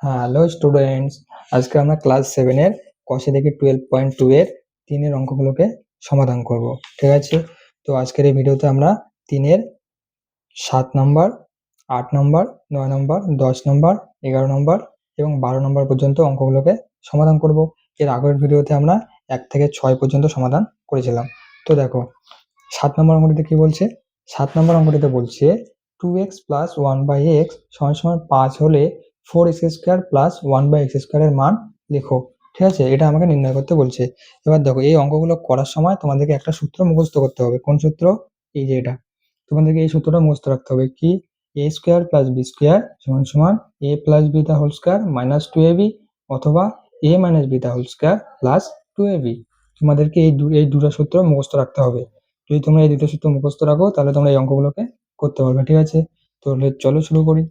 Hello students, আজকে আমরা class 7 এর কষে দেখি 12.2 এর 3 এর অঙ্কগুলোকে সমাধান করব। ঠিক আছে, তো আজকের এই ভিডিওতে আমরা 3 এর 7 নম্বর, 8 নম্বর, 9 নম্বর, 10 নম্বর, 11 নম্বর এবং 12 নম্বর পর্যন্ত অঙ্কগুলোকে সমাধান করব। এর আগের ভিডিওতে আমরা 1 থেকে 6 পর্যন্ত সমাধান করেছিলাম। তো দেখো 7 নম্বর অঙ্কটিতে কি বলছে। 7 নম্বর অঙ্কটিতে বলছে 2x প্লাস 1/x সমান সমান 5 হলে 4x² প্লাস 1/x² এর মান লেখো। ঠিক আছে, এটা আমাকে নির্ণয় করতে বলছে। এবার দেখো, এই অঙ্কগুলো করার সময় তোমাদেরকে একটা সূত্র মুখস্থ করতে হবে। কোন সূত্র? এই যে এটা, তোমাদেরকে এই সূত্রটা মুখস্থ রাখতে হবে। কি? a² প্লাস b² সমান সমান a plus b the whole square minus 2ab অথবা a minus b the whole square plus 2ab। তোমাদেরকে এই দুটো সূত্র মুখস্থ রাখতে হবে। যদি তোমরা এই দুটো সূত্র মুখস্থ রাখো তাহলে তোমরা এই অঙ্কগুলোকে করতে পারবে। ঠিক আছে, তাহলে চলো শুরু করি।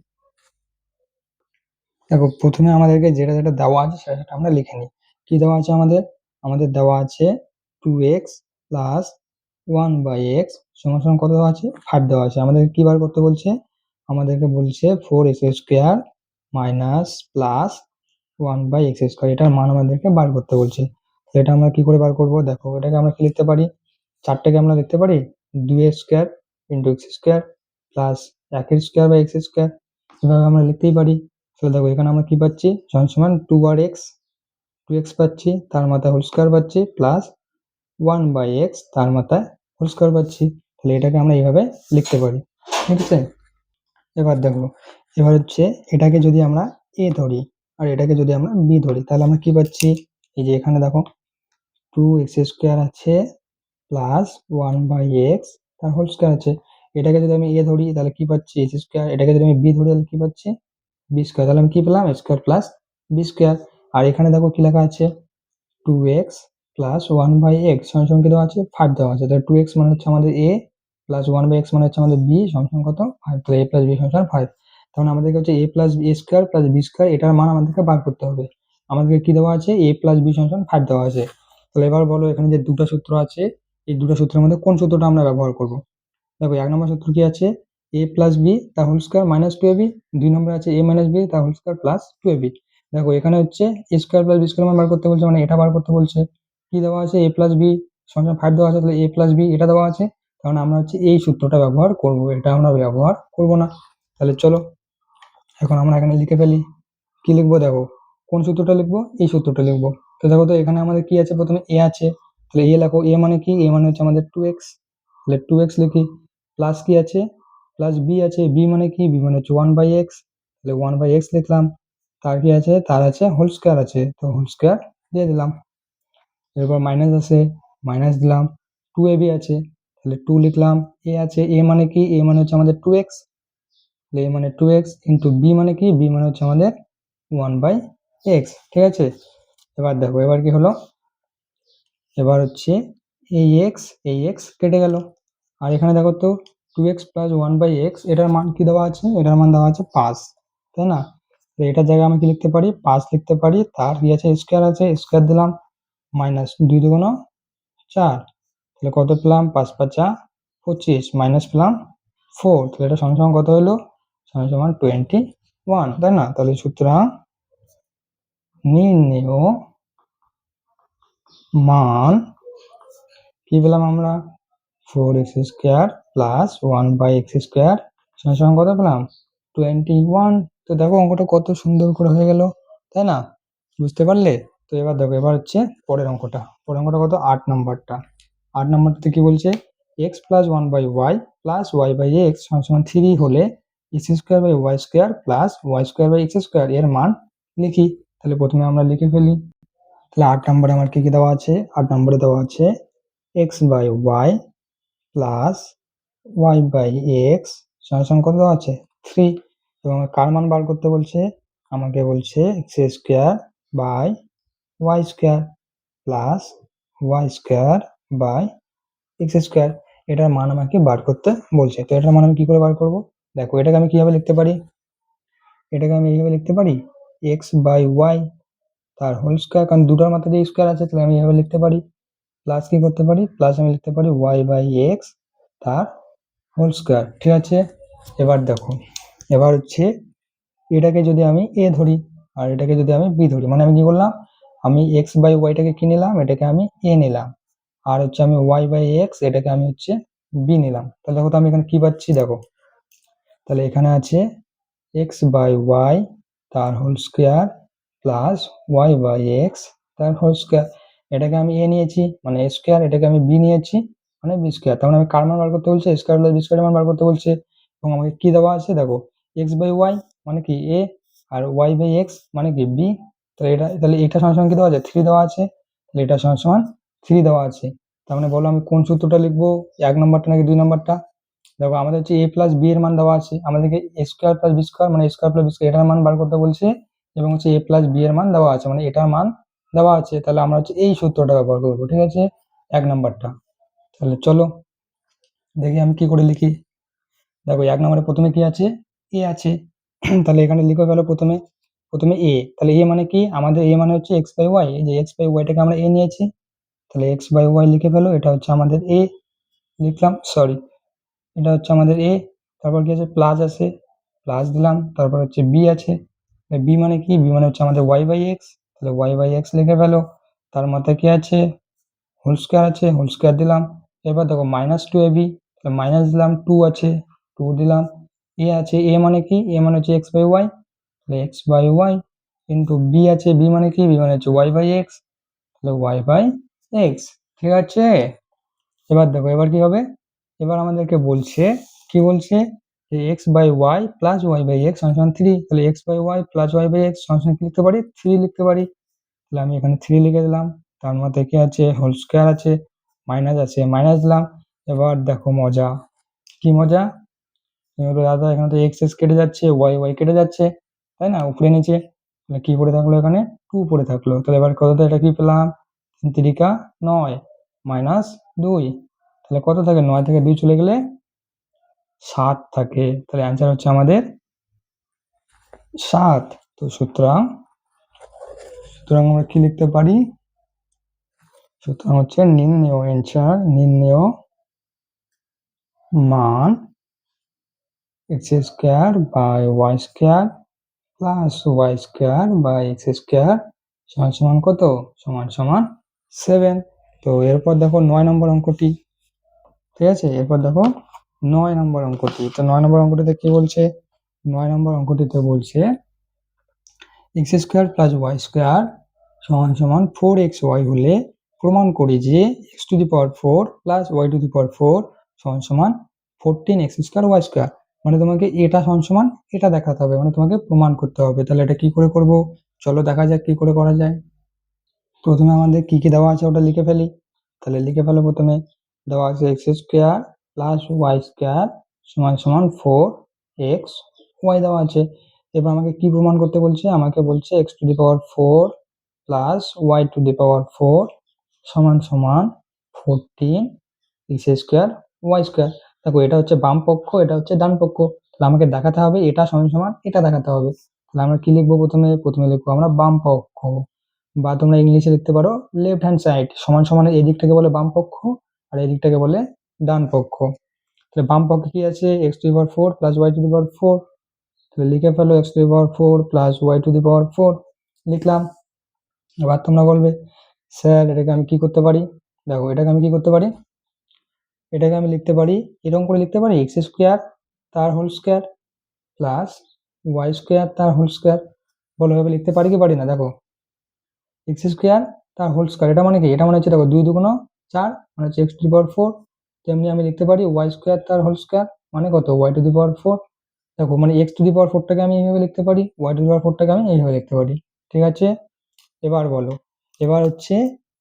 দেখো, প্রথমে আমাদেরকে যেটা যেটা দেওয়া আছে সেটা আমরা লিখে নিই। কি দেওয়া আছে আমাদের? আমাদের দেওয়া আছে 2x প্লাস 1/x সমান সমান কত দেওয়া আছে? 5 দেওয়া আছে। আমাদের কি বার করতে বলছে? আমাদেরকে বলছে 4x² মাইনাস প্লাস 1/x², এটার মান আমাদেরকে বার করতে বলছে। এটা আমরা কি করে বার করব? দেখো, এটাকে আমরা কি লিখতে পারি? চারটাকে আমরা লিখতে পারি 2x² into x² plus 1x² বা x², এভাবে আমরা লিখতেই পারি। তাহলে দেখো, এখানে আমরা কি পাচ্ছি? সমান সমান 2x, 2x পাচ্ছি, তার মাথায় হোল স্কয়ার পাচ্ছি, প্লাস 1/x তার মাথায় হোল স্কয়ার পাচ্ছি। তাহলে এটাকে আমরা এইভাবে লিখতে পারি। ঠিক আছে, এবার দেখো, এবার হচ্ছে এটাকে যদি আমরা a ধরি আর এটাকে যদি আমরা b ধরি তাহলে আমরা কি পাচ্ছি? এই যে এখানে দেখো 2x² আছে প্লাস 1/x তার হোল স্কয়ার আছে। এটাকে যদি আমি a ধরি তাহলে কি পাচ্ছি? x²। এটাকে যদি আমি b ধরি তাহলে কি পাচ্ছি? b²। তাহলে আমি কি পেলাম? a² plus b²। আর এখানে দেখো কি লেখা আছে? 2x প্লাস 1/x সমান সমান কি দেওয়া আছে? 5 দেওয়া আছে। তাহলে 2x মানে হচ্ছে আমাদের a প্লাস 1/x মানে হচ্ছে আমাদের b সমান সমান কত? 5। তাহলে a প্লাস b সমান সমান 5। তখন আমাদেরকে হচ্ছে a plus a² plus b², এটার মান আমাদেরকে বার করতে হবে। আমাদেরকে কি দেওয়া আছে? a প্লাস b সমান সমান 5 দেওয়া আছে। তাহলে এবার বলো, এখানে যে দুটো সূত্র আছে এই দুটো সূত্রের মধ্যে কোন সূত্রটা আমরা ব্যবহার করব? দেখো, 1 নম্বর সূত্র কি আছে? a প্লাস b তার হোল স্কয়ার মাইনাস 2ab। 2 নম্বরে আছে a মাইনাস b তার হোল স্কয়ার প্লাস 2ab। দেখো, এখানে হচ্ছে a² প্লাস b² মান বার করতে বলছে, মানে এটা বার করতে বলছে। কি দেওয়া আছে? a প্লাস b সমান 5 দেওয়া আছে, তাহলে a প্লাস b এটা দেওয়া আছে। কারণ আমরা হচ্ছে এই সূত্রটা ব্যবহার করব, এটা আমরা ব্যবহার করব না। তাহলে চলো এখন আমরা এখানে লিখে ফেলি। কি লিখবো? দেখো, কোন সূত্রটা লিখবো? এই সূত্রটা লিখবো। তো দেখো, তো এখানে আমাদের কি আছে? প্রথমে a আছে, তাহলে a লেখো। a মানে কি? a মানে হচ্ছে আমাদের 2x, তাহলে 2x লিখি। প্লাস কি আছে? প্লাস b আছে। b মানে কি? b মানে হচ্ছে 1/x, তাহলে 1/x লিখলাম। তার কি আছে? তার আছে হোল স্কয়ার আছে, তো হোল স্কয়ার দিয়ে দিলাম। এরপর মাইনাস আছে, মাইনাস দিলাম। 2ab আছে, তাহলে 2 লিখলাম। a আছে, a মানে কি? a মানে হচ্ছে আমাদের 2x, তাহলে a মানে 2x ইন্টু b মানে কি? b মানে হচ্ছে আমাদের 1/x। ঠিক আছে, এবার দেখো, এবার কি হলো? এবার হচ্ছে এই x কেটে গেল। আর এখানে দেখো তো 2x প্লাস 1/x এটার মান কি দেওয়া আছে? এটার মান দেওয়া আছে 5, তাই না? তো এটার জায়গায় আমি কি লিখতে পারি? 5 লিখতে পারি। তার কি আছে? স্কয়ার আছে, স্কয়ার দিলাম। মাইনাস 2 দুগুণ 4, তাহলে কত পেলাম? 5 5 25 মাইনাস পেলাম 4, তাহলে এটা সমান সমান কত হলো? সমান সমান 21, তাই না? তাহলে সুতরাং নির্ণেয় মান কি পেলাম আমরা? 4x² প্লাস 1/x² সমান সমান কত পেলাম? 21। তো দেখো, অঙ্কটা কত সুন্দর করে হয়ে গেল, তাই না? বুঝতে পারলে? তো এবার দেখো, এবার হচ্ছে পরের অঙ্কটা কত? 8 নম্বরটা। 8 নম্বরটাতে কি বলছে? x plus 1/y plus y/x সমান সমান 3 হলে x²/y² প্লাস y²/x² এর মান লিখি। তাহলে প্রথমে আমরা লিখে ফেলি। তাহলে 8 নম্বরে আমার কি কি দেওয়া আছে? 8 নম্বরে দেওয়া আছে x/y প্লাস y/x সমান সমান কত দেওয়া আছে? 3। এবং কার মান বার করতে বলছে? আমাকে বলছে x² by y² plus y² by x², এটার মান আমাকে বার করতে বলছে। তো এটার মান আমি কি করে বার করব? দেখো, এটাকে আমি কিভাবে লিখতে পারি? এটাকে আমি এইভাবে লিখতে পারি x/y তার হোল স্কয়ার, কারণ দুটোর মাথায় যে স্কয়ার আছে, তাহলে আমি এইভাবে লিখতে পারি। প্লাস কি করতে পারি? প্লাস আমি লিখতে পারি y/x তার হোল স্কয়ার। ঠিক আছে, এবার দেখো, এবার হচ্ছে এটাকে যদি আমি a ধরি আর এটাকে যদি আমি বি ধরি, মানে আমি কি করলাম, আমি এক্স বাই ওয়াইটাকে কি নিলাম, এটাকে আমি এ নিলাম, আর হচ্ছে আমি ওয়াই বাই এক্স এটাকে আমি হচ্ছে বি নিলাম। তাহলে দেখো তো আমি এখানে কি পাচ্ছি, দেখো তাহলে এখানে আছে এক্স বাই ওয়াই তার whole square plus y by x তার হোল স্কোয়ার। এটাকে আমি এ নিয়েছি মানে এ স্কোয়ার, এটাকে আমি বি নিয়েছি মানে বি স্কোয়ার। তার মানে আমি কার মান বার করতে বলছে, স্কোয়ার প্লাস বি স্কোয়ার মান বার করতে বলছে। এবং আমাকে কি দেওয়া আছে দেখো, এক্স বাই ওয়াই মানে কি এ, আর ওয়াই বাই এক্স মানে কি বি। তাহলে এটা সমান কি দেওয়া আছে, 3 দেওয়া আছে। তাহলে এটা সমান 3 দেওয়া আছে। তার মানে বলো আমি কোন সূত্রটা লিখবো, 1 নম্বরটা নাকি 2 নম্বরটা? দেখো আমাদের হচ্ছে এ প্লাস বি এর মান দেওয়া আছে, আমাদেরকে এ স্কোয়ার প্লাস বি স্কোয়ার মানে স্কোয়ার প্লাস বি স্কোয়ার এটার মান বার করতে বলছে, এবং হচ্ছে এ প্লাস বি এর মান দেওয়া আছে মানে এটার মান দেওয়া আছে। তাহলে আমরা হচ্ছে এই সূত্রটা ব্যবহার করবো, ঠিক আছে, 1 নম্বরটা। তাহলে চলো দেখি আমি কি করে লিখি। দেখো 1 নম্বরে প্রথমে কি আছে, এ আছে। তাহলে এখানে লিখে ফেলো প্রথমে, এ। তাহলে এ মানে কি, আমাদের এ মানে হচ্ছে এক্স বাই ওয়াই, এই যে এক্স বাই ওয়াইটাকে আমরা এ নিয়েছি। তাহলে এক্স বাই ওয়াই লিখে ফেলো, এটা হচ্ছে আমাদের এ লিখলাম, সরি এটা হচ্ছে আমাদের এ। তারপর কি আছে, প্লাস আছে, প্লাস দিলাম। তারপর হচ্ছে বি আছে, বি মানে কি, বি মানে হচ্ছে আমাদের ওয়াই বাই এক্স। তাহলে ওয়াই বাই এক্স লিখে ফেলো। তার মধ্যে কি আছে, হোল স্কোয়ার আছে, হোল স্কোয়ার দিলাম। এবার দেখো minus two a b, minus দিলাম, টু আছে, টু দিলাম। এ আছে, এ মানে কি, এ মানে হচ্ছে এক্স বাই ওয়াই, তাহলে x by y into b আছে, বি মানে কি, বি মানে হচ্ছে ওয়াই বাই এক্স, তাহলে ওয়াই বাই এক্স। ঠিক আছে, এবার দেখো এবার কি হবে, এবার আমাদেরকে বলছে, কি বলছে, যে x by y plus y by x সমান 3। তাহলে x by y plus y by x সমান কি লিখতে পারি, 3 লিখতে পারি। তাহলে আমি এখানে 3 লিখে দিলাম। তার মধ্যে কি আছে, হোল স্কোয়ার আছে, মাইনাস আছে, মাইনাস দিলাম। এবার দেখো মজা, কি মজা, দাদা এখানে তো এক্স এক্স কেটে যাচ্ছে, ওয়াই ওয়াই কেটে যাচ্ছে, তাই না, উপরে নিচে। তাহলে কি পড়ে থাকলো, এখানে 2 পড়ে থাকলো। তাহলে এবার কতটা, এটা কি পেলাম, 3 9 মাইনাস 2। তাহলে কত থাকে, 9 থেকে 2 চলে গেলে 7 থাকে। তাহলে অ্যান্সার হচ্ছে আমাদের 7। তো সুতরাং সুতরাং আমরা কি লিখতে পারি, সুতরাং হচ্ছে নির্ণেয় অ্যান্সার, নির্ণেয় মান x square by y square plus Y square by x square সমান সমান কত, সমান সমান 7। তো এরপর দেখো 9 নম্বর অঙ্কটি, ঠিক আছে, এরপর দেখো 9 নম্বর অঙ্কটি। তো 9 নম্বর অঙ্কটিতে কি বলছে, 9 নম্বর অঙ্কটিতে বলছে X square plus Y square সমান সমান 4xy হলে প্রমাণ করি যে X to the power 4 plus Y to the power 4 সমান সমান 14x স্কোয়ার ওয়াই স্কোয়ার। মানে তোমাকে এটা সমান সমান এটা দেখাতে হবে, মানে তোমাকে প্রমাণ করতে হবে। তাহলে এটা কি করে করব, চলো দেখা যাক কি করে করা যায়। প্রথমে আমাদের কি কি দেওয়া আছে ওটা লিখে ফেলি। তাহলে লিখে ফেলো, প্রথমে দেওয়া আছে x square plus Y square সমান সমান 4xy দেওয়া আছে। এবার আমাকে কি প্রমাণ করতে বলছে, আমাকে বলছে X to the power 4 plus Y to the power 4 সমান সমান 14 এক্স স্কোয়ার ওয়াই স্কোয়ার। দেখো এটা হচ্ছে বাম পক্ষ, এটা হচ্ছে ডান পক্ষ। তাহলে আমাকে দেখাতে হবে এটা সমান সমান এটা দেখাতে হবে। তাহলে আমরা কি লিখবো, প্রথমে লিখবো আমরা বাম পক্ষ, বা তোমরা ইংলিশে লিখতে পারো লেফট হ্যান্ড সাইড। সমান সমানের এই দিকটাকে বলে বাম পক্ষ, আর এই দিকটাকে বলে ডান পক্ষ। তাহলে বাম পক্ষে কি আছে, X to the power 4 plus Y to the power 4। তাহলে লিখে ফেলো X to the power 4 plus Y to the power 4 লিখলাম। এবার তোমরা বলবে স্যার এটাকে আমি কি করতে পারি, দেখো এটাকে আমি কি করতে পারি, এটাকে আমি লিখতে পারি এরকম করে লিখতে পারি, এক্স স্কোয়ার তার whole square plus Y square তার হোল স্কোয়ার। বলো এভাবে লিখতে পারি কি পারি না, দেখো এক্স স্কোয়ার তার হোল স্কোয়ার এটা মানে কি, এটা মানে হচ্ছে দেখো 2 2 4 মানে হচ্ছে এক্স টু দি পাওয়ার 4। তেমনি আমি লিখতে পারি ওয়াই স্কোয়ার তার হোল স্কোয়ার মানে কত, ওয়াই টু দি পাওয়ার 4। দেখো মানে এক্স টু দি পাওয়ার 4টাকে আমি এইভাবে লিখতে পারি, ওয়াই টু দি পাওয়ার 4টাকে আমি এইভাবে লিখতে পারি, ঠিক আছে। এবার বলো, এবার হচ্ছে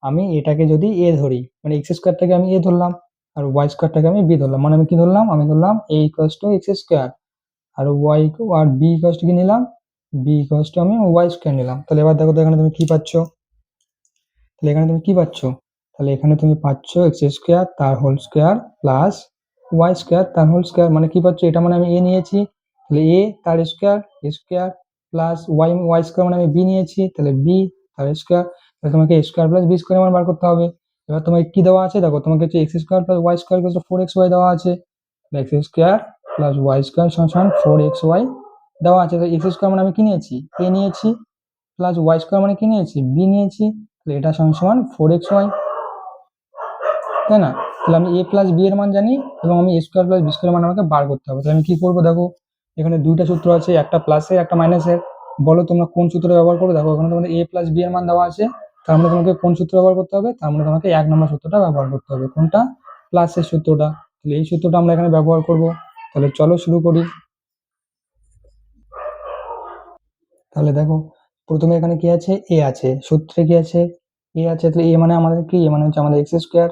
আমি এটাকে যদি এ ধরি, মানে এক্স স্কোয়ারটাকে আমি এ ধরলাম, আর ওয়াই স্কোয়ারটাকে আমি বি ধরলাম, মানে আমি কি ধরলাম, আমি ধরলাম A equals to x square, আর ওয়াই আর বি ইকুয়ালস টু কি নিলাম, বি ইকুয়ালস টু আমি ওয়াই স্কোয়ার নিলাম। তাহলে এবার দেখো তো এখানে তুমি কি পাচ্ছ, তাহলে এখানে তুমি কি পাচ্ছ, তাহলে এখানে তুমি পাচ্ছ এক্স স্কোয়ার তার whole square plus Y square তার হোল স্কোয়ার। মানে কি পাচ্ছ, এটা মানে আমি এ নিয়েছি, তাহলে এ তার স্কোয়ার প্লাস ওয়াই স্কোয়ার মানে আমি বি নিয়েছি, তাহলে বি তার স্কোয়ার। তাহলে তোমাকে স্কোয়ার প্লাস বি স্কোয়ার মান বার করতে হবে। এবার তোমাকে কি দেওয়া আছে, দেখো তোমাকে হচ্ছে x square plus Y square equal to 4xy দেওয়া আছে, x square plus Y square সমান 4xy দেওয়া আছে। তো এক্স স্কোয়ার মানে আমি কি নিয়েছি, এ নিয়েছি, প্লাস ওয়াই স্কোয়ার মানে কি নিয়েছি, বি নিয়েছি, তাহলে এটা সমান সমান 4xy, তাই না? তাহলে আমি a প্লাস বি এর মান জানি এবং আমি a square plus b square মান আমাকে বার করতে হবে। তাহলে আমি কি করবো দেখো, এখানে দুইটা সূত্র আছে, একটা প্লাসের একটা মাইনাসের। বলো তোমরা কোন সূত্র ব্যবহার করো? দেখো এখানে তোমাদের a প্লাস বি এর মান দেওয়া আছে, তার মানে তোমাকে কোন সূত্র ব্যবহার করতে হবে? তার মানে তোমাকে 1 নম্বর সূত্রটা ব্যবহার করতে হবে। কোনটা? প্লাসের সূত্রটা। তাহলে এই সূত্রটা আমরা এখানে ব্যবহার করব। তাহলে চলো শুরু করি। তাহলে দেখো প্রথমে এখানে কি আছে, এ আছে, সূত্রে কি আছে, এ আছে, তাহলে এ মানে আমাদের কি, এ মানে হচ্ছে আমাদের এক্স স্কোয়ার,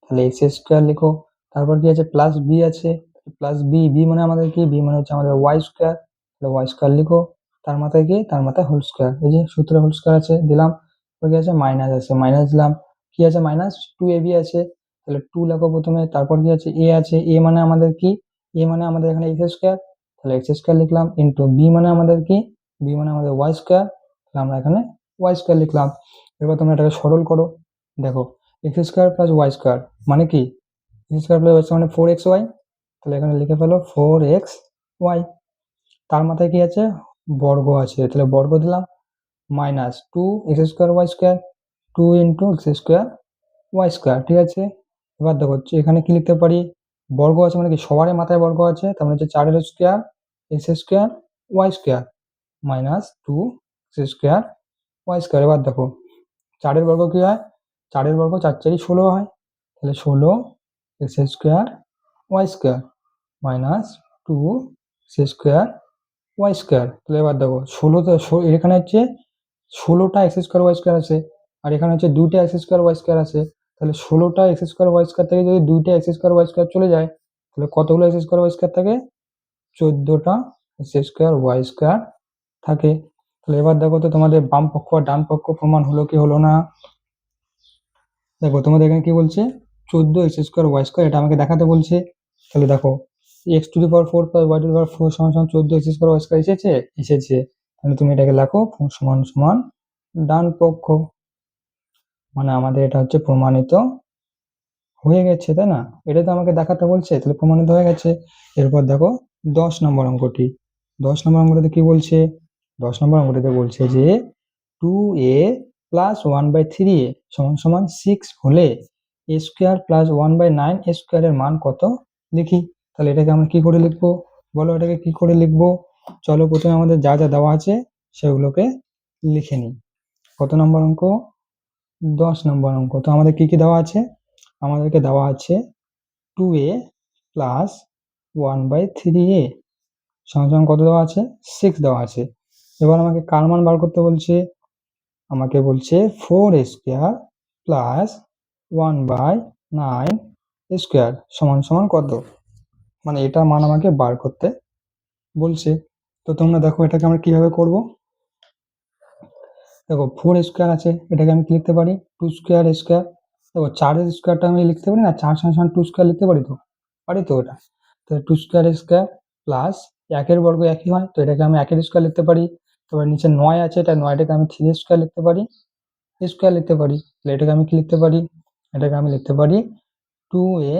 তাহলে এক্স স্কোয়ার লিখো। তারপর কি আছে, প্লাস বি আছে, প্লাস বি, বি মানে আমাদের কি, বি মানে হচ্ছে আমাদের ওয়াই স্কোয়ার, তাহলে ওয়াই স্কোয়ার লিখো। তার মাথায় কি, তার মাথায় হোল স্কোয়ার, এই যে সূত্রে হোল স্কোয়ার আছে দিলাম। তারপর কি আছে, মাইনাস আছে, মাইনাস দিলাম। কি আছে, মাইনাস টু এ বি আছে, তাহলে টু লেখো প্রথমে। তারপর কি আছে, এ আছে, এ মানে আমাদের কি, এ মানে আমাদের এখানে এক্স স্কোয়ার, তাহলে এক্স স্কোয়ার লিখলাম, ইন্টু বি মানে আমাদের কি, বি মানে আমাদের ওয়াই স্কোয়ার, তাহলে আমরা এখানে ওয়াই স্কোয়ার লিখলাম। এবার তোমরা এটাকে সরল করো। দেখো x square plus Y square মানে কি, x square plus Y square মানে 4xy, তাহলে এখানে লিখে ফেলো 4xy। তার মাথায় কি আছে, বর্গ আছে, তাহলে বর্গ দিলাম, minus two x square y square, two into x square y square, ঠিক আছে। এবার দেখো এখানে কি লিখতে পারি, বর্গ আছে মানে কি, সবারই মাথায় বর্গ আছে, তার মানে হচ্ছে 4 square x square y square minus two x square y square. এবার দেখো 4 বর্গ কি হয়, 4 বর্গ 4 4ই 16 হয়, তাহলে 16 x square y square minus two x square y square. তাহলে এবার দেখো 16তে, এখানে হচ্ছে 16টা এক্স স্কোয়ার ওয়াই স্কোয়ার আছে, আর এখানে হচ্ছে 2টা এক্স স্কোয়ার ওয়াই স্কোয়ার আছে, তাহলে 16টা এক্স স্কোয়ার ওয়াই স্কোয়ার থেকে যদি 2টা এক্স স্কোয়ার ওয়াই স্কোয়ার চলে যায়, তাহলে কতগুলো এক্স স্কোয়ার ওয়াই স্কোয়ার থাকে, 14টা এক্স স্কোয়ার ওয়াই স্কোয়ার থাকে। তাহলে এবার দেখো তো তোমাদের বাম পক্ষ আর ডান পক্ষ প্রমাণ হলো কি হলো না। দেখো তোমাদের এখানে কি বলছে, 14 এক্স স্কোয়ার ওয়াই স্কোয়ার, এটা আমাকে দেখাতে বলছে। তাহলে দেখো X to the power 4 plus Y to the power 4 সমান সমান 14 এক্স স্কোয়ার ওয়াই স্কোয়ার এসেছে, এসেছে। তাহলে তুমি এটাকে লেখো সমান সমান ডান পক্ষ, মানে আমাদের এটা হচ্ছে প্রমাণিত হয়ে গেছে, তাই না? এটা তো আমাকে দেখাতে বলছে, তাহলে প্রমাণিত হয়ে গেছে। এরপর দেখো 10 নম্বর অঙ্কটি। 10 নম্বর অঙ্কটিতে কি বলছে, 10 নম্বর অঙ্কটিতে বলছে যে 2a প্লাস 1/3a সমান সমান 6 হলে a স্কোয়ার প্লাস 1/9 a স্কোয়ারের মান কত লিখি। তাহলে এটাকে আমরা কি করে লিখবো, বলো এটাকে কি করে লিখবো? চলো প্রথমে আমাদের যা যা দেওয়া আছে সেগুলোকে লিখে নিই। কত নম্বর অঙ্ক, 10 নম্বর অঙ্ক। তো আমাদের কি কি দেওয়া আছে, আমাদেরকে দেওয়া আছে 2a প্লাস 1/3a সমান সমান কত দেওয়া আছে, 6 দেওয়া আছে। এবার আমাকে কার মান বার করতে বলছে, আমাকে বলছে 4 স্কোয়ার প্লাস 1/9 স্কোয়ার সমান সমান কত, মানে এটার মান আমাকে বার করতে বলছে। তো তোমরা দেখো এটাকে আমরা কিভাবে করব। দেখো 4 স্কোয়ার আছে, এটাকে আমি কি লিখতে পারি, 2 স্কোয়ার স্কোয়ার। দেখো 4 স্কোয়ারটা আমি লিখতে পারি না, 4 সমান 2 স্কোয়ার লিখতে পারি তো, পারি তো এটা। তো 2 স্কোয়ার স্কোয়ার প্লাস 1 বর্গ একই হয়, তো এটাকে আমি 1 স্কোয়ার লিখতে পারি। তারপর নিচে 9 আছে, এটা 9টাকে আমি 3 স্কোয়ার লিখতে পারি, স্কোয়ার লিখতে পারি। তাহলে এটাকে আমি কি লিখতে পারি, এটাকে আমি লিখতে পারি 2a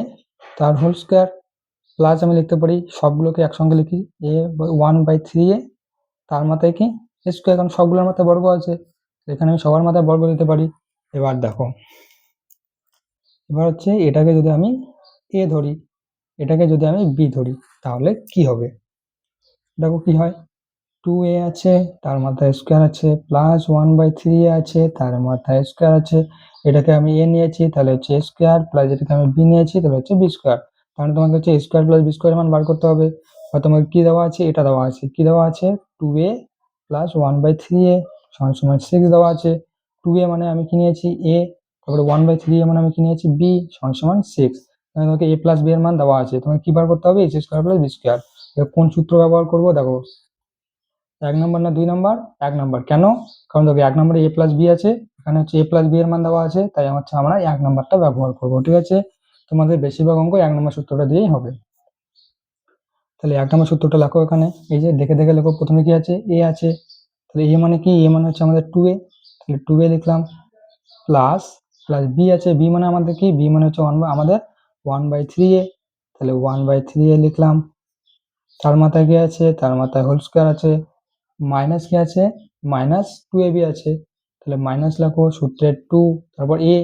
তার হোল স্কোয়ার প্লাস আমি লিখতে পারি, সবগুলোকে একসঙ্গে লিখি, a 1/3a তার মাথায় কি স্কোয়ার, কারণ সবগুলোর মাথায় বর্গ আছে, এখানে আমি সবার মাথায় বর্গ দিতে পারি। এবার দেখো, এবার হচ্ছে এটাকে যদি আমি a ধরি, এটাকে যদি আমি b ধরি, তাহলে কি হবে, দেখো কি হয়, 2a আছে তার মাথায় স্কোয়ার আছে, প্লাস 1/3a আছে তার মাথায় স্কোয়ার আছে, এটাকে আমি a নিয়েছি তাহলে হচ্ছে স্কোয়ার, প্লাস এটাকে আমি b নিয়েছি তাহলে হচ্ছে b স্কোয়ার। তাহলে তোমাকে হচ্ছে স্কোয়ার প্লাস বি স্কোয়ার মান বার করতে হবে। আর তোমাকে কি দেওয়া আছে, এটা দেওয়া আছে, কি দেওয়া আছে, 2a প্লাস 1/3a সমান সমান 6 দেওয়া আছে। 2a মানে আমি কি নিয়েছি a, তারপরে 1/3a মানে আমি কি নিয়েছি b সমান সমান 6। তোমাকে a প্লাস b এর মান দেওয়া আছে, তোমাকে কি বার করতে হবে, x square plus b square. কোন সূত্র ব্যবহার করবো, দেখো 1 নম্বর না 2 নম্বর, 1 নম্বর। কেন, কারণ দেখো 1 নম্বরে a প্লাস বি আছে, এখানে হচ্ছে a প্লাস বি এর মান দেওয়া আছে, তাই হচ্ছে আমরা 1 নম্বরটা ব্যবহার করবো, ঠিক আছে। তোমাদের বেশিরভাগ অঙ্ক 1 নম্বর সূত্রটা দিয়েই হবে। তাহলে 1 নম্বর সূত্রটা লেখো এখানে, এই যে দেখে দেখে লেখো। প্রথমে কি আছে, a আছে, তাহলে a মানে কি, a মানে হচ্ছে আমাদের 2a, তাহলে 2a লিখলাম, প্লাস প্লাস b আছে, b মানে আমাদের কি, b মানে হচ্ছে আমাদের 1/3a, তাহলে 1/3a লিখলাম। তার মাথায় কি আছে, তার মাথায় হোল স্কোয়ার আছে, মাইনাস কি আছে, মাইনাস 2ab আছে, তাহলে মাইনাস লেখো, সূত্রের 2, তারপর a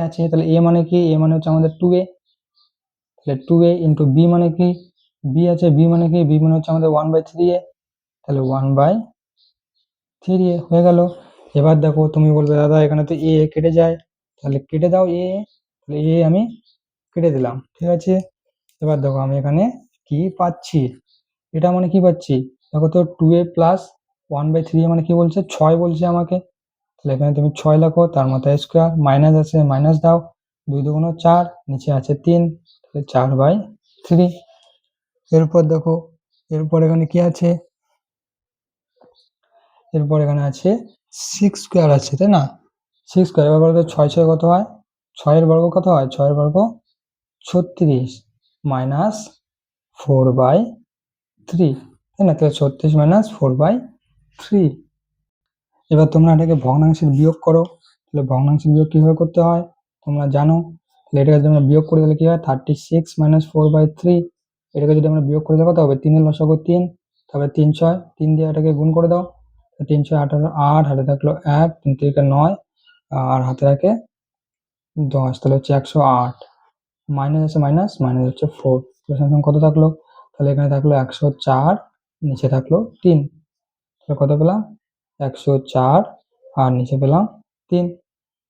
আছে, তাহলে a মানে কি, a মানে হচ্ছে আমাদের 2a, তাহলে 2a ইন্টু b মানে কি, b আছে, b মানে কি, b মানে হচ্ছে আমাদের 1/3a, তাহলে 1/3a হয়ে গেল। এবার দেখো তুমি বলবে দাদা এখানে তো a কেটে যায়, তাহলে কেটে দাও a, তাহলে a আমি কেটে দিলাম, ঠিক আছে। এবার দেখো আমি এখানে কি পাচ্ছি, এটা মানে কি পাচ্ছি, দেখো তো 2a প্লাস 1/3a মানে কি বলছে, 6 বলছে আমাকে, তাহলে এখানে তুমি 6 লেখো, তার মাথায় স্কোয়ার, মাইনাস আছে মাইনাস দাও, 2 দুগুণ 4, নিচে আছে 3, তাহলে 4/3। এরপর দেখো, এরপর এখানে কি আছে, এরপর এখানে আছে 6 স্কোয়ার আছে, তাই না, 6 স্কোয়ার, এবার বলতো 6 6 কত হয়, 6 এর বর্গ কত হয়, 6 এর বর্গ 36 মাইনাস 4/3, তাই না, তাহলে 36 মাইনাস 4/3। এবার তোমরা এটাকে ভগ্নাংশের বিয়োগ করো, তাহলে ভগ্নাংশের বিয়োগ কিভাবে করতে হয় তোমরা জানো, তাহলে এটাকে যদি আমরা বিয়োগ করি তাহলে কি হয়, 36 মাইনাস 4/3, এটাকে যদি আমরা বিয়োগ করে দেবো কত হবে, 3 এর লসাগু 3, তারপরে 3 6, 3 দিয়ে এটাকে গুণ করে দাও, 3 6 18 8, হাতে থাকলো 1, 3 3 9, আর হাতে রাখে 10, তাহলে হচ্ছে 108, মাইনাস আছে মাইনাস, মাইনাস হচ্ছে 4, তাহলে সংখ্যা কত থাকলো, তাহলে এখানে থাকলো 104, নিচে থাকলো 3, তাহলে কত পেলাম, 104, আর নিচে পেলাম 3।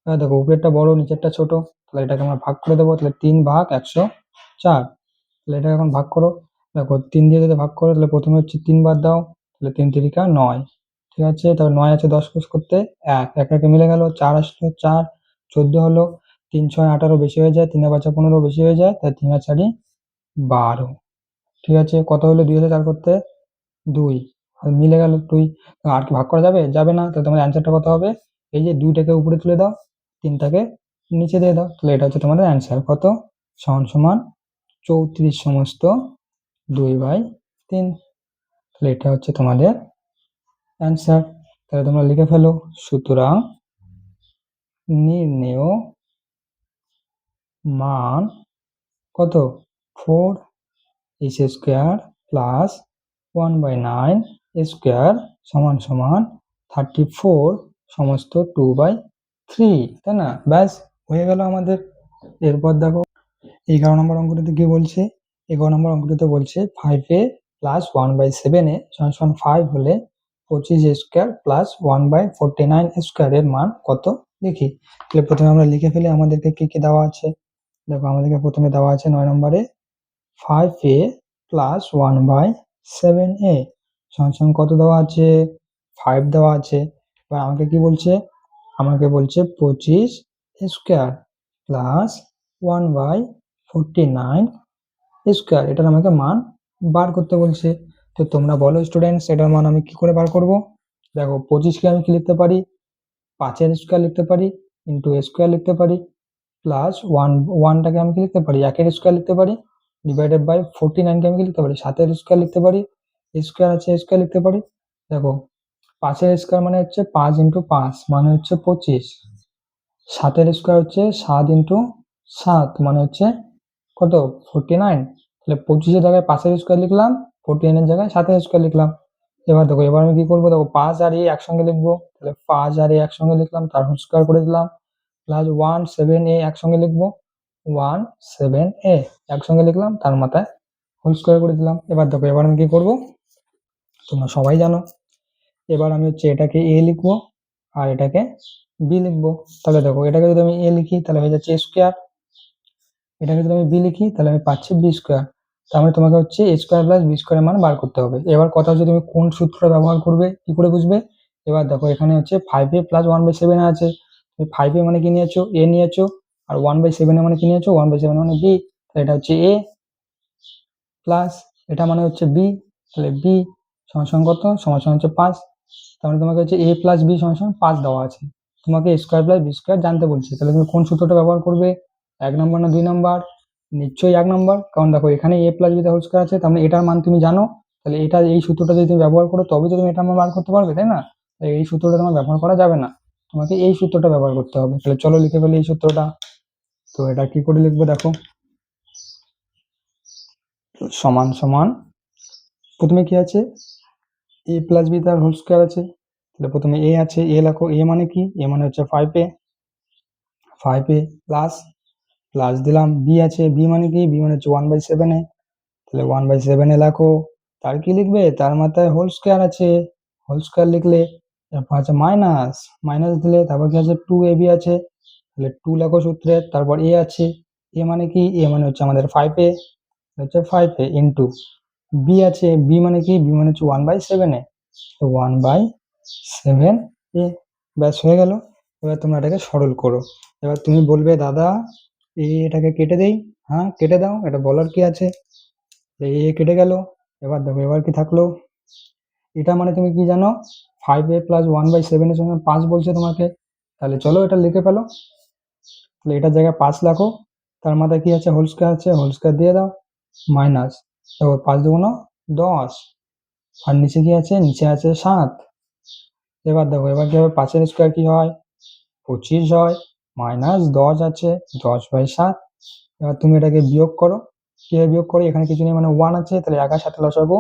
এবার দেখো উপরেরটা বড় নিচেরটা ছোট, তাহলে এটাকে আমরা ভাগ করে দেবো, তাহলে 3/104, তাহলে এটা এখন ভাগ করো, দেখো 3 দিয়ে যদি ভাগ করো তাহলে প্রথমে হচ্ছে 3 বার দাও, তাহলে 3 3 9, ঠিক আছে, তাহলে 9 আছে 10 কোষ করতে 1, একে মিলে গেল, 4 আসলো 4, 14 হলো, 3 6 18 বেশি হয়ে যায়, 3 5 15 বেশি হয়ে যায়, তাই 3 আর 4 12, ঠিক আছে, কত হলো 2 4 করতে 2, আর মিলে গেল 2, আর কি ভাগ করা যাবে, যাবে না, তাহলে তোমার অ্যান্সারটা কত হবে, এই যে 2টাকে উপরে তুলে দাও, 3টাকে নিচে দিয়ে দাও, তাহলে এটা হচ্ছে তোমাদের অ্যান্সার, কত সমান সমান 34 সমস্ত 2/3, তাহলে এটা হচ্ছে তোমাদের অ্যান্সার। তাহলে তোমরা লিখে ফেলো, সুতরাং নির্ণেয় মান কত, 4s স্কোয়ার প্লাস 1/9 স্কোয়ার সমান সমান 34 সমস্ত 2/3, তাই না, ব্যাস হয়ে গেল আমাদের। এরপর দেখো 11 নম্বর অঙ্কটিতে কি বলছে, 11 নম্বর অঙ্কটিতে বলছে 5a প্লাস 1/7a সমান 5 হলে 25 স্কোয়ার প্লাস 1/49 স্কোয়ারের মান কত লিখি। তাহলে প্রথমে আমরা লিখে ফেলি আমাদেরকে কি কি দেওয়া আছে, দেখো আমাদেরকে প্রথমে দেওয়া আছে 9 নম্বরে 5a প্লাস 1/7a সমান কত দেওয়া আছে, 5 দেওয়া আছে, এবার আমাকে কি বলছে, আমাকে বলছে 25 স্কোয়ার প্লাস 1/49 স্কোয়ার, এটার আমাকে মান বার করতে বলছে। তো তোমরা বলো স্টুডেন্টস এটার মান আমি কি করে বার করব, দেখো 25কে আমি কি লিখতে পারি, 5 স্কোয়ার লিখতে পারি, ইন্টু স্কোয়ার লিখতে পারি, প্লাস 1টাকে আমি কি লিখতে পারি, 1 স্কোয়ার লিখতে পারি, ডিভাইডেড বাই 49কে আমি কি লিখতে পারি, 7 স্কোয়ার লিখতে পারি, স্কোয়ার আছে স্কোয়ার লিখতে পারি, দেখো 5 স্কোয়ার মানে হচ্ছে 5 ইন্টু 5 মানে হচ্ছে 25, 7 স্কোয়ার হচ্ছে 7 ইন্টু 7 মানে হচ্ছে কত, 49, তাহলে 25 জায়গায় 5 স্কোয়ার লিখলাম, 49 জায়গায় 7 স্কোয়ার লিখলাম। এবার দেখো এবার আমি কি করবো, দেখো 5 আর একসঙ্গে লিখবো, তাহলে 5 আর একসঙ্গে লিখলাম, তার হোল স্কোয়ার করে দিলাম, প্লাস 17a একসঙ্গে লিখবো, 17a একসঙ্গে লিখলাম, তার মাথায় হোল স্কোয়ার করে দিলাম। এবার দেখো এবার আমি কি করবো, তোমরা সবাই জানো, এবার আমি হচ্ছে এটাকে a লিখবো আর এটাকে b লিখবো, তাহলে দেখো এটাকে যদি আমি a লিখি তাহলে হয়ে যাচ্ছে স্কোয়ার, এটাকে যদি আমি b লিখি তাহলে আমি পাচ্ছি b স্কোয়ার, তাহলে তোমাকে হচ্ছে a স্কোয়ার প্লাস b স্কোয়ারের মান বার করতে হবে। এবার কথা হচ্ছে তুমি কোন সূত্রটা ব্যবহার করবে, কি করে বুঝবে, এবার দেখো এখানে হচ্ছে 5a প্লাস 1/7 আছে, তুমি 5a মানে কি নিয়েছো, a নিয়েছো, আর 1/7 মানে কি নিয়েছো, 1/7 মানে b, তাহলে এটা হচ্ছে a প্লাস এটা মানে হচ্ছে b, তাহলে b সমান কত, সমান হচ্ছে 5, তাহলে তোমাকে হচ্ছে a প্লাস b সমান 5 দেওয়া আছে, তোমাকে a square plus b square জানতে বলছে, তাহলে তুমি কোন সূত্রটা ব্যবহার করবে, 1 নম্বর না 2 নম্বর, নিশ্চয়ই 1 নম্বর, কারণ দেখো এখানে a plus b whole square আছে, তার মানে এটার মান তুমি জানো, তাহলে এটা এই সূত্রটা যদি তুমি ব্যবহার করো তবে তো তুমি এটার মান বার করতে পারবে, তাই না, এই সূত্রটা তোমার ব্যবহার করা যাবে না, তোমাকে এই সূত্রটা ব্যবহার করতে হবে। তাহলে চলো লিখে ফেলি এই সূত্রটা, তো এটা কি করে লিখবো দেখো, সমান সমান প্রথমে কি আছে, a প্লাস b তার হোল স্কোয়ার আছে, তাহলে প্রথমে এ আছে, এ লেখো। এ মানে কি? এ মানে হচ্ছে 5a, 5a প্লাস প্লাস দিলাম। বি আছে, বি মানে কি? বি মানে হচ্ছে 1/7a, তাহলে 1/7a লেখো। তার কি লিখবে? তার মাথায় হোল স্কোয়ার আছে, হোল স্কোয়ার লিখলে। তারপর আছে মাইনাস, মাইনাস দিলে তারপর কি আছে? 2ab আছে, তাহলে 2 লেখো সূত্রে। তারপর এ আছে, এ মানে কি? এ মানে হচ্ছে আমাদের 5a, হচ্ছে 5a ইন্টু বি আছে, বি মানে কি? বি মানে হচ্ছে 1/7a, তো 1/7a, ব্যাস হয়ে গেল। এবার তোমরা এটাকে সরল করো। এবার তুমি বলবে দাদা এটাকে কেটে দেই। হ্যাঁ কেটে দাও, এটা বলার কি আছে। কেটে গেল। এবার দেখো এবার কি থাকলো। এটা মানে তুমি কি জানো? 5a প্লাস 1/7 এর সঙ্গে 5 বলছে তোমাকে। তাহলে চলো এটা লিখে ফেলো। তাহলে এটার জায়গায় 5 লেখো। তার মাথায় কি আছে? হোল স্কোয়ার আছে, হোল স্কোয়ার দিয়ে দাও। মাইনাস, দেখো 5 দুগুণ 10, আর নিচে কি আছে? নিচে আছে 7। এবার দেখো এবার কি হবে? 5 এর স্কোয়ার কি হয়? 25 হয়, মাইনাস 10 আছে, 10/7। এবার তুমি এটাকে বিয়োগ করো। কিভাবে বিয়োগ করো? এখানে কিছু নেই মানে 1 আছে, তাহলে 1 আর 7 লসাগু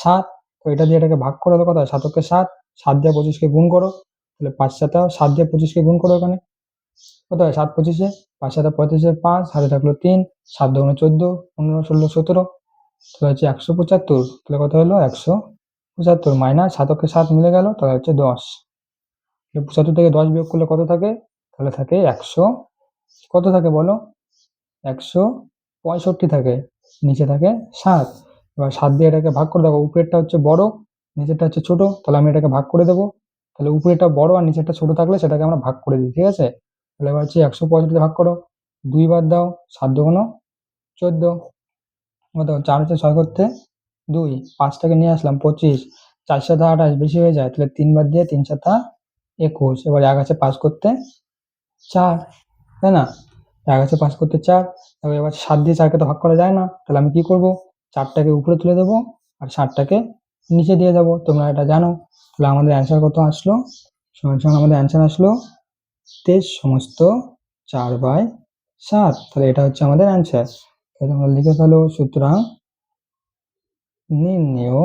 7। তো এটা দিয়ে এটাকে ভাগ করে দাও। কত হয়? 7 কে 7, 7 দিয়ে 25 কে গুণ করো। তাহলে 5 7 7 দিয়ে 25 কে গুণ করো। এখানে কত হয়? 7 25-এ 5 7 35-এর 5, হাতে থাকলো 3, 7 দুগুণে 14, 15 16 17, তাহলে হচ্ছে 175। তাহলে কত হলো? 175 মাইনাস 7 কে 7 মিলে গেল, তাহলে হচ্ছে 10। 75 থেকে 10 বিয়োগ করলে কত থাকে? তাহলে থাকে 100, কত থাকে বলো? 165 থাকে, নিচে থাকে 7। এবার 7 দিয়ে এটাকে ভাগ করে দেবো। উপরেরটা হচ্ছে বড়, নিচেরটা হচ্ছে ছোট, তাহলে আমি এটাকে ভাগ করে দেবো। তাহলে উপরেরটা বড় আর নিচেরটা ছোট থাকলে সেটাকে আমরা ভাগ করে দিই, ঠিক আছে। তাহলে এবার হচ্ছে 165 ভাগ করো, 2 বার দাও, 7 দুগুণ 14, দেখো 4 হচ্ছে 6 করতে 2, 5টাকে নিয়ে আসলাম 25, 4 7 28 বেশি হয়ে যায়, তাহলে 3 বার দিয়ে 3 7 21। এবার 1 আছে 5 করতে 4, তাই না? 1 আছে 5 করতে 4। তারপর এবার 7 দিয়ে 4 কে তো ভাগ করা যায় না, তাহলে আমি কি করব? 4টাকে উপরে তুলে দেবো আর 7টাকে নিচে দিয়ে দেবো। তোমরা এটা জানো। তাহলে আমাদের অ্যান্সার কত আসলো? সমান আমাদের অ্যান্সার আসলো 23 সমস্ত 4/7। তাহলে এটা হচ্ছে আমাদের অ্যান্সার। তাহলে তোমরা লিখে ফেলো। সুতরাং নির্ণেয়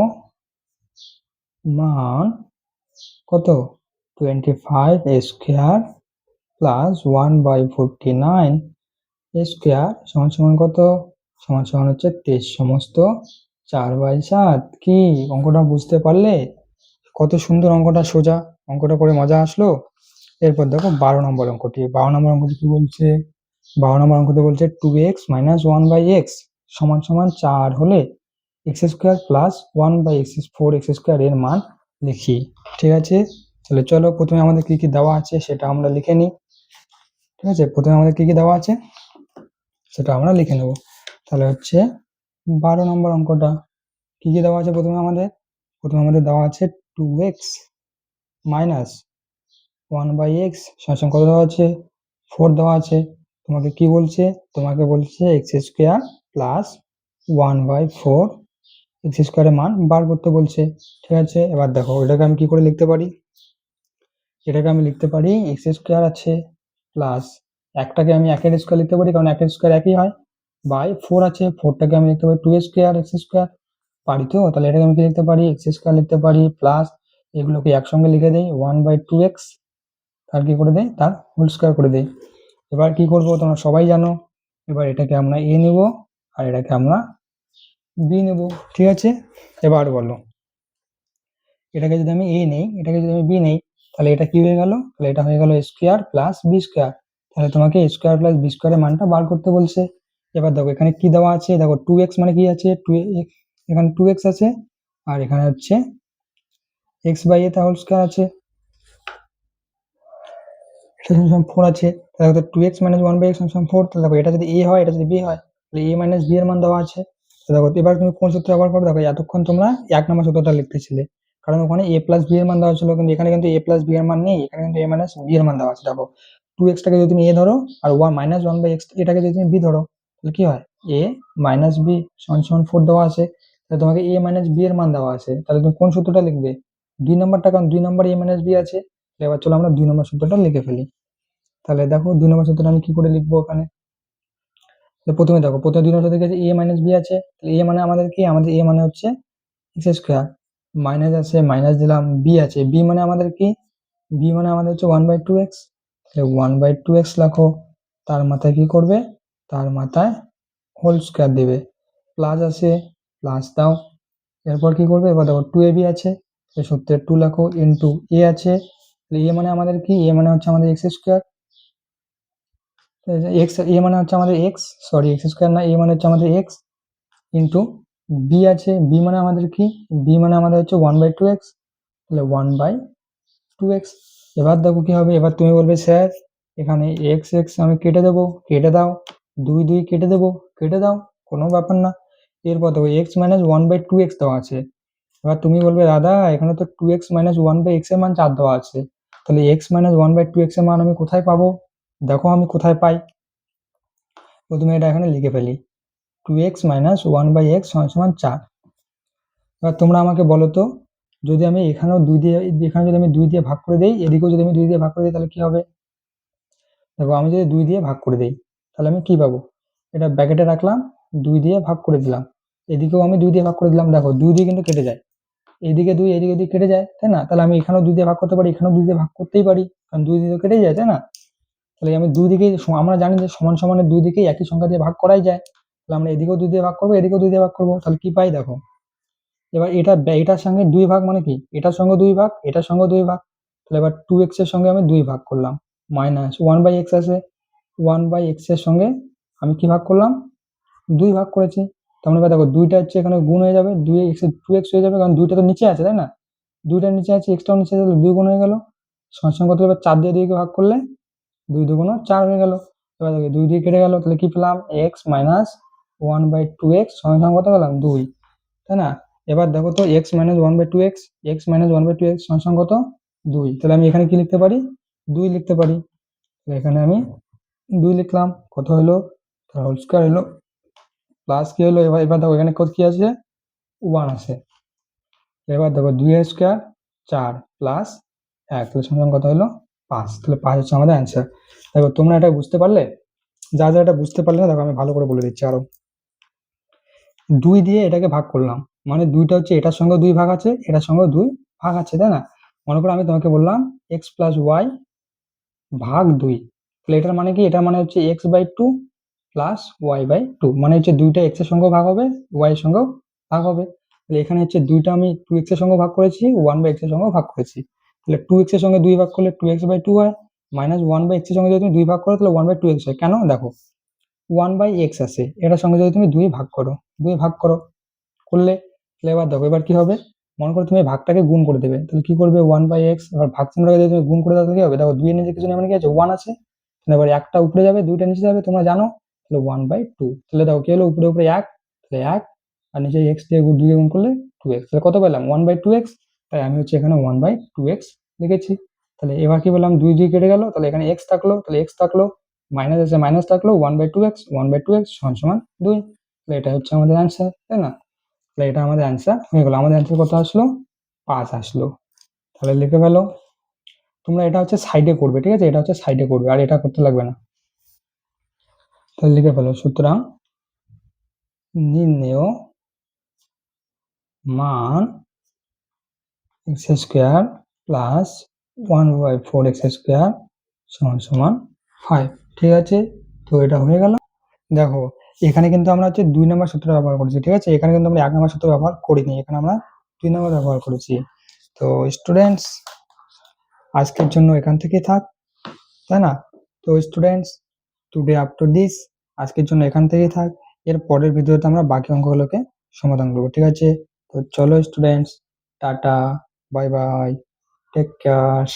মান কত? 25 স্কোয়ার প্লাস 1/49 স্কোয়ার সমান সমান কত? সমান সমান হচ্ছে 23 সমস্ত 4/7। কি অঙ্কটা বুঝতে পারলে? কত সুন্দর অঙ্কটা, সোজা অঙ্কটা করে মজা আসলো। এরপর দেখো 12 নম্বর অঙ্কটি। 12 নম্বর অঙ্কটি কি বলছে? 12 নম্বর অঙ্কতে বলছে 2x মাইনাস 1/x সমান সমান 4 হলে x square plus 1/x 4x square এর মান লিখি। ঠিক আছে, তাহলে চলো প্রথমে আমাদের কি কি দেওয়া আছে সেটা আমরা লিখে নিই। ঠিক আছে, প্রথমে আমাদের কি কি দেওয়া আছে সেটা আমরা লিখে নেব। তাহলে হচ্ছে 12 নম্বর অঙ্কটা কি কি দেওয়া আছে? প্রথমে আমাদের দেওয়া আছে 2x মাইনাস 1/x সমান কত দেওয়া আছে? 4 দেওয়া আছে। তোমাকে কি বলছে? তোমাকে বলছে x স্কোয়ার প্লাস 1/4 x স্কোয়ারের মান বার করতে বলছে। ঠিক আছে, এবার দেখো এটাকে আমি কি করে লিখতে পারি? এটাকে আমি লিখতে পারি x স্কোয়ার আছে প্লাস একটাকে আমি 1 এর স্কোয়ার লিখতে পারি, কারণ 1 এর স্কোয়ার একই হয়, বাই 4 আছে, 4টাকে আমি লিখতে পারি 2 স্কোয়ার x স্কোয়ার, পারি তো? তাহলে এটাকে আমি কি লিখতে পারি? x স্কোয়ার লিখতে পারি প্লাস এগুলোকে একসঙ্গে লিখে দেই 1/2x, তার কি করে দেই? তার হোল স্কোয়ার করে দেই। এবার কি করব তোমরা সবাই জানো। এবার এটাকে আমরা a নেব আর এটাকে আমরা b নেব। ঠিক আছে, এবার বলো এটাকে যদি আমি a নেই, এটাকে যদি আমি b নেই, তাহলে এটা কি হয়ে গেল? তাহলে এটা হয়ে গেল স্কোয়ার প্লাস b স্কোয়ার। তাহলে তোমাকে স্কোয়ার প্লাস b স্কোয়ারের মানটা বার করতে বলছে। এবার দেখো এখানে কি দেওয়া আছে? দেখো 2x মানে কি আছে? 2 এখানে 2x আছে আর এখানে হচ্ছে x by a whole square আছে, এটা সমান 4 আছে। তাহলে 2x মাইনাস 1/x সমান 4। তাহলে দেখো এটা যদি a হয়, এটা যদি b হয়, তাহলে a মাইনাস b এর মান দেওয়া আছে। তো দেখো এবার তুমি কোন সূত্র ব্যবহার করো? দেখো এতক্ষণ তোমরা 1 নম্বর সূত্রটা লিখতেছিলে, কারণ ওখানে a প্লাস b এর মান দেওয়া ছিল, কিন্তু এখানে কিন্তু a প্লাস b এর মান নেই, এখানে কিন্তু a মাইনাস b এর মান দেওয়া আছে। দেখো 2x টাকে যদি তুমি a ধরো আর 1 মাইনাস 1/x এটাকে যদি তুমি b ধরো, তাহলে কি হয়? a মাইনাস b সমান সমান 4 দেওয়া আছে। তাহলে তোমাকে a মাইনাস b এর মান দেওয়া আছে, তাহলে তুমি কোন সূত্রটা লিখবে? 2 নম্বরটা, কারণ 2 নম্বর a মাইনাস b আছে। এবার চলো আমরা 2 নম্বর সূত্রটা লিখে ফেলি। তাহলে দেখো 2 নম্বর সূত্রটা আমি কি করে লিখবো ওখানে? প্রথমে দেখো, প্রথমে 2 নম্বর সূত্রে কি আছে? a মাইনাস b আছে। তাহলে a মানে আমাদের কি? আমাদের a মানে হচ্ছে x স্কোয়ার মাইনাস আছে, মাইনাস দিলাম, বি আছে, বি মানে আমাদের কি, বি মানে আমাদের হচ্ছে 1/2x, তাহলে 1/2x লেখো, তার মাথায় কি করবে, তার মাথায় হোল স্কোয়ার দেবে, প্লাস আছে, প্লাস দাও, এরপর কি করবে, এবার দেখো 2ab আছে, সূত্রে 2 লেখো, ইন্টু এ আছে, এ মানে আমাদের কি, এ মানে হচ্ছে আমাদের এক্স স্কোয়ার, এক্স, এ মানে হচ্ছে আমাদের এক্স, সরি এক্স স্কোয়ার না, এ মানে হচ্ছে আমাদের এক্স, ইন্টু বি আছে, বি মানে আমাদের কি, বি মানে আমাদের হচ্ছে 1/2x, তাহলে 1/2x। এবার দেখো কি হবে, এবার তুমি বলবে স্যার এখানে এক্স এক্স আমি কেটে দেবো, কেটে দাও, দুই দুই কেটে দেবো, কেটে দাও, কোনো ব্যাপার না। এরপর দেখো এক্স মাইনাস 1/2x দেওয়া আছে, এবার তুমি বলবে দাদা এখানে তো 2x মাইনাস 1/x এর মান 4 দেওয়া আছে, তাহলে এক্স মাইনাস 1/2x এর মান আমি কোথায় পাবো, দেখো আমি কোথায় পাই, প্রথমে এটা এখানে লিখে ফেলি, 2x মাইনাস 1/x সমান 4। এবার তোমরা আমাকে বলো তো, যদি আমি এখানেও 2 দিয়ে, এখানে যদি আমি 2 দিয়ে ভাগ করে দেই, এদিকেও যদি আমি 2 দিয়ে ভাগ করে দিই, তাহলে কি হবে, দেখো আমি যদি 2 দিয়ে ভাগ করে দিই, তাহলে আমি কি পাবো, এটা ব্র্যাকেটে রাখলাম, 2 দিয়ে ভাগ করে দিলাম, এদিকেও আমি 2 দিয়ে ভাগ করে দিলাম, দেখো 2 দিয়ে কিন্তু কেটে যায়, এদিকে 2 এদিকে 2 কেটে যায়, তাই না, তাহলে আমি এখানেও 2 দিয়ে ভাগ করতে পারি, এখানেও 2 দিয়ে ভাগ করতেই পারি, কারণ 2 দিয়ে তো কেটেই যায়, তাই না, তাহলে আমি 2 দিকেই, আমরা জানি যে সমান সমানের 2 দিকেই একই সংখ্যা দিয়ে ভাগ করাই যায়, তাহলে আমরা এদিকেও 2 দিয়ে ভাগ করবো, এদিকেও 2 দিয়ে ভাগ করবো, তাহলে কি পাই দেখো, এবার এটা এটার সঙ্গে 2 ভাগ মানে কি, এটার সঙ্গে 2 ভাগ, এটার সঙ্গে 2 ভাগ, তাহলে এবার 2x এর সঙ্গে আমি 2 ভাগ করলাম, মাইনাস 1/x আছে, 1/x এর সঙ্গে আমি কি ভাগ করলাম, 2 ভাগ করেছি, তার মানে এবার দেখো 2টা হচ্ছে এখানে গুণ হয়ে যাবে, 2x 2x হয়ে যাবে, কারণ 2টা তো নিচে আছে, তাই না, 2টা নিচে আছে, এক্সটাও নিচে আছে, 2 গুণ হয়ে গেল, সঙ্গে সঙ্গে কত হবে, 4 দিয়ে 2 কে ভাগ করলে 2 দুগুণ 4 হয়ে গেল, এবার দেখো 2 দিয়ে কেটে গেল, তাহলে কি পেলাম, x মাইনাস 1/2x সঙ্গে সঙ্গে কত পেলাম, 2, তাই না, এবার দেখো তো x minus 1/2x, x minus 1/2x সমান সমান কত, 2, তাহলে আমি এখানে কি লিখতে পারি, 2 লিখতে পারি, তাহলে এখানে আমি 2 লিখলাম, কত হলো, তার হোল স্কয়ার হলো, প্লাস কি হলো, এবার এবার দেখো এখানে কত কি আছে, 1 আছে, এবার দেখো 2 এর স্কয়ার 4 প্লাস 1, তাহলে সমান কত হলো, 5, তাহলে 5 হচ্ছে আমাদের অ্যান্সার। দেখো তোমরা এটা বুঝতে পারলে, যা যা এটা বুঝতে পারলে না, দেখো আমি ভালো করে বলে দিচ্ছি আরো, 2 দিয়ে এটাকে ভাগ করলাম, মানে 2টা হচ্ছে এটার সঙ্গে 2 ভাগ আছে, এটার সঙ্গে 2 ভাগ আছে, তাই না, মনে করো আমি তোমাকে বললাম x প্লাস ওয়াই ভাগ 2, তাহলে এটার মানে কি, এটার মানে হচ্ছে x/2 প্লাস y/2, মানে হচ্ছে 2টা x এর সঙ্গেও ভাগ হবে, y এর সঙ্গেও ভাগ হবে, তাহলে এখানে হচ্ছে 2টা আমি 2x এর সঙ্গে ভাগ করেছি, 1/x এর সঙ্গেও ভাগ করেছি, তাহলে 2x এর সঙ্গে 2 ভাগ করলে 2x/2 হয়, মাইনাস 1/x এর সঙ্গে যদি তুমি 2 ভাগ করো, তাহলে 1/2x হয়, কেন দেখো 1/x আছে, এটার সঙ্গে যদি তুমি 2 ভাগ করো, 2 ভাগ করো, করলে, তাহলে এবার দেখো এবার কি হবে, মনে করো তুমি ভাগটাকে গুণ করে দেবে, তাহলে কি করবে 1/x, এবার ভাগ চিহ্নটাকে যদি তুমি গুণ করে দাও, তাহলে কি হবে, দেখো 2 এর নিচে কিছু নেই মানে কি আছে, 1 আছে, তাহলে এবার একটা উপরে যাবে, 2টা নিচে যাবে, তোমরা জানো, তাহলে 1/2, তাহলে দেখো কি হলো, উপরে উপরে 1, তাহলে 1, আর নিচে x দিয়ে 2 দিয়ে গুণ করলে 2x, তাহলে কত পেলাম 1/2x, তাই আমি হচ্ছে এখানে 1/2x লিখেছি। তাহলে এবার কি বললাম, 2 2 কেটে গেল, তাহলে এখানে x থাকলো, তাহলে x থাকলো, মাইনাস আছে মাইনাস থাকলো, 1/2x 1/2x সমান সমান 2, তাহলে এটা হচ্ছে আমাদের অ্যান্সার, তাই না, তাহলে এটা আমাদের অ্যান্সার হয়ে গেল, আমাদের অ্যান্সার কত আসলো, 5 আসলো, তাহলে লিখে ফেলো, তোমরা এটা হচ্ছে সাইডে করবে, ঠিক আছে, এটা হচ্ছে সাইডে করবে, আর এটা করতে লাগবে না, তাহলে লিখে ফেলো, সুতরাং নির্ণেয় মান x square plus 1/4x square সমান সমান 5, ঠিক আছে, তো এটা হয়ে গেল। দেখো এখানে কিন্তু আমরা হচ্ছে 2 নম্বর সূত্র ব্যবহার করেছি, ঠিক আছে, এখানে কিন্তু আমরা 1 নম্বর সূত্র ব্যবহার করিনি, এখানে আমরা 2 নম্বর ব্যবহার করেছি। তো স্টুডেন্টস আজকের জন্য এখান থেকেই থাক, তাই না, তো students today up to this, আজকের জন্য এখান থেকেই থাক, এর পরের ভিডিওতে আমরা বাকি অঙ্কগুলোকে সমাধান করবো, ঠিক আছে, তো চলো students, tata, bye bye, take care.